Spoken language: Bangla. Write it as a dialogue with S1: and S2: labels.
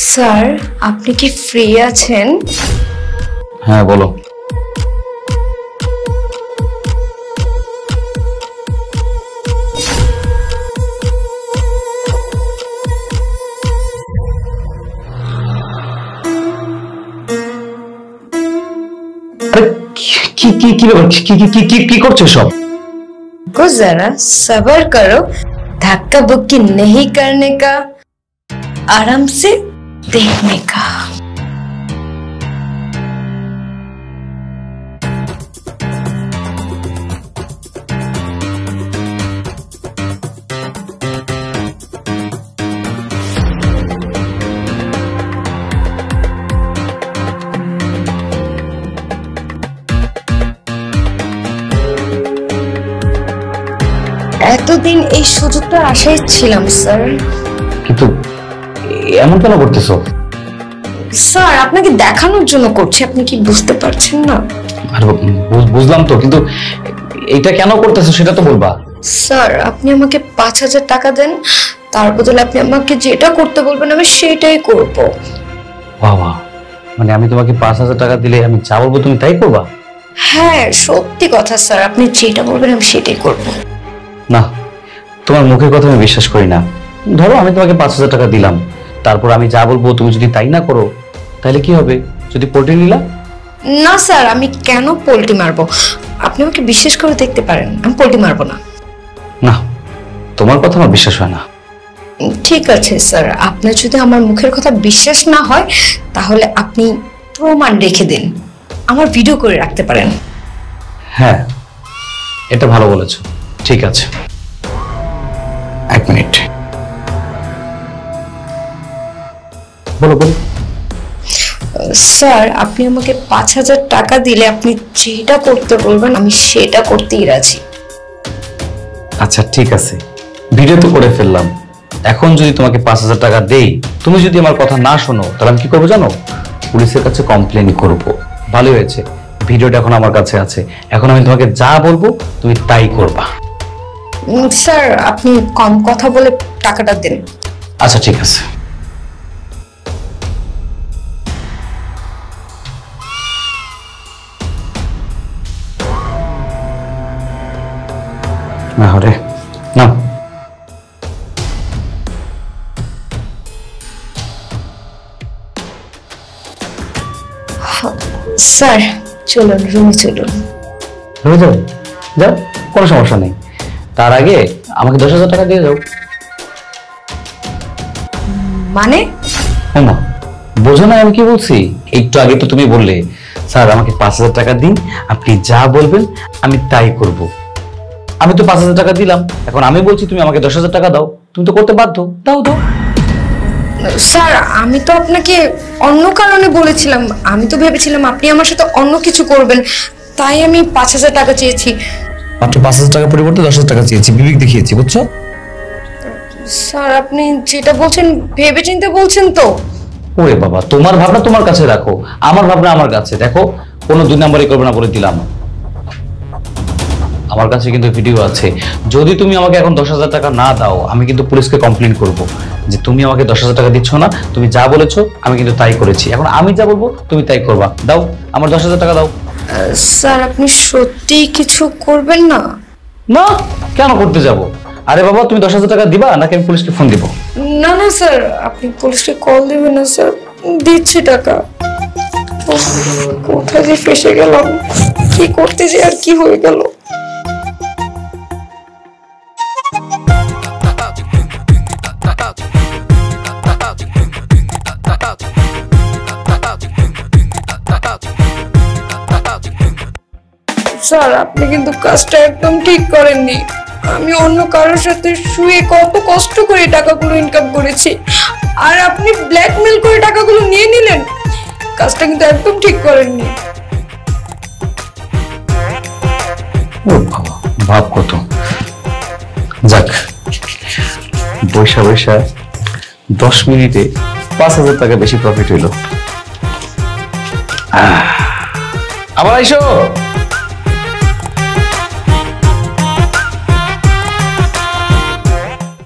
S1: স্যার, আপনি কি ফ্রি আছেন?
S2: হ্যাঁ বলো। কি করছো সব?
S1: जरा सब्र करो, धक्का बुक्की नहीं करने का, आराम से देखने का। এতদিন এই সুযোগটা আশায় ছিলাম স্যার।
S2: কিন্তু এমন কেন করতেছো?
S1: স্যার, আপনাকে দেখানোর জন্য করছি, আপনি কি বুঝতে পারছেন না?
S2: আর বুঝলাম তো, কিন্তু এইটা কেন করতেছো সেটা তো বলবা।
S1: স্যার, আপনি আমাকে ৫,০০০ টাকা দেন, তার বদলে আপনি আমাকে যেটা করতে বলবেন আমি সেটাই করব।
S2: বাবা, মানে আমি তোমাকে ৫,০০০ টাকা দিলে আমি যা বলবো তুমি তাই করবা?
S1: হ্যাঁ, সত্যি কথা স্যার, আপনি যেটা বলবেন আমি সেটাই করব।
S2: না, তোমার মুখের কথা আমি বিশ্বাস করি না। ধরো আমি তোমাকে ৫,০০০ টাকা দিলাম, তারপর আমি যা বলবো তুমি যদি তাই না করো, তাহলে কি হবে? যদি পল্টি নিলা?
S1: না স্যার, আমি কেন পল্টি মারবো? আপনি আমাকে বিশ্বাস করে দেখতে পারেন, আমি পল্টি মারবো না।
S2: না, তোমার কথা আমার বিশ্বাস হয় না।
S1: ঠিক আছে স্যার, আপনার যদি আমার মুখের কথা বিশ্বাস না হয় তাহলে আপনি প্রমাণ রেখে দিন, আমার ভিডিও করে রাখতে পারেন।
S2: হ্যাঁ, এটা ভালো বলেছো। ঠিক আছে, ১ মিনিট। বলো বলো।
S1: স্যার, আপনি আমাকে ৫,০০০ টাকা দিলে আপনি যেটা করতে বলবেন আমি সেটা করতেই রাজি।
S2: আচ্ছা ঠিক আছে, ভিডিও তো করে ফেললাম। এখন যদি তোমাকে ৫,০০০ টাকা দেই, তুমি যদি আমার কথা না শোনো, তাহলে আমি কি করবো জানো? পুলিশের কাছে কমপ্লেন করব। ভালো হয়েছে, ভিডিওটা এখন আমার কাছে আছে। এখন আমি তোমাকে যা বলবো তুমি তাই করবা।
S1: স্যার, আপনি কম কথা বলে টাকাটা দেন।
S2: আচ্ছা ঠিক আছে। না হরে না,
S1: স্যার চলুন, রুমে চলুন।
S2: যাও যাও, কোনো সমস্যা নেই। তার আগে আমাকে ১০,০০০ টাকা দিয়ে যাও।
S1: মানে?
S2: ওমা, বোঝো না আমি কি বলছি? একটু আগে তো তুমি বললে স্যার আমাকে ৫,০০০ টাকা দিন, আপনি যা বলবেন আমি তাই করব। আমি তো ৫,০০০ টাকা দিলাম, এখন আমি বলছি তুমি আমাকে ১০,০০০ টাকা দাও। তুমি তো করতে বাধ্য, দাও দাও।
S1: স্যার, আমি তো আপনাকে অন্য কারণে বলেছিলাম, আমি তো ভেবেছিলাম আপনি আমার সাথে অন্য কিছু করবেন, তাই আমি ৫,০০০ টাকা চেয়েছি।
S2: মাত্র ৫,০০০ টাকার পরিবর্তে ১০,০০০ টাকা চেয়েছি, বিবেক দেখিয়েছি, বুঝছো?
S1: স্যার, আপনি যেটা বলছেন ভেবেচিন্তে বলছেন তো?
S2: ওরে বাবা, তোমার ভাবনা তোমার কাছে রাখো, আমার ভাবনা আমার কাছে। দেখো, কোনো ২ নাম্বারই করবে না বলে দিলাম। আমার কাছে কিন্তু ভিডিও আছে। যদি তুমি আমাকে এখন ১০,০০০ টাকা না দাও, আমি কিন্তু পুলিশকে কমপ্লেন করব যে তুমি আমাকে ১০,০০০ টাকা দিচ্ছ না, তুমি যা বলেছো আমি কিন্তু তাই করেছি। এখন আমি যা বলবো তুমি তাই করবা। দাও, আমার ১০,০০০ টাকা দাও।
S1: স্যার, আপনি সত্যি কিছু করবেন না?
S2: না, কেন করতে যাব? আরে বাবা, তুমি ১০,০০০ টাকা দিবা নাকি আমি পুলিশকে ফোন দিব?
S1: না না স্যার, আপনি পুলিশকে কল দিবেন না স্যার, দিচ্ছি টাকা। কোথায় যে ফেসে গেলাম, কি করতে যে আর কি হয়ে গেল। স্যার, আপনি কিন্তু কাজটা একদম ঠিক করেননি। আমি অন্য কারোর সাথে শুয়ে কত কষ্ট করে টাকাগুলো ইনকাম করেছি, আর আপনি ব্ল্যাকমেল করে টাকাগুলো নিয়ে নিলেন। কাজটা কিন্তু একদম ঠিক করেননি।
S2: ভাব কত, যাক, বৈশা বৈশা ১০ মিনিটে ৫,০০০ টাকা বেশি প্রফিট হইল। আবার আইসো।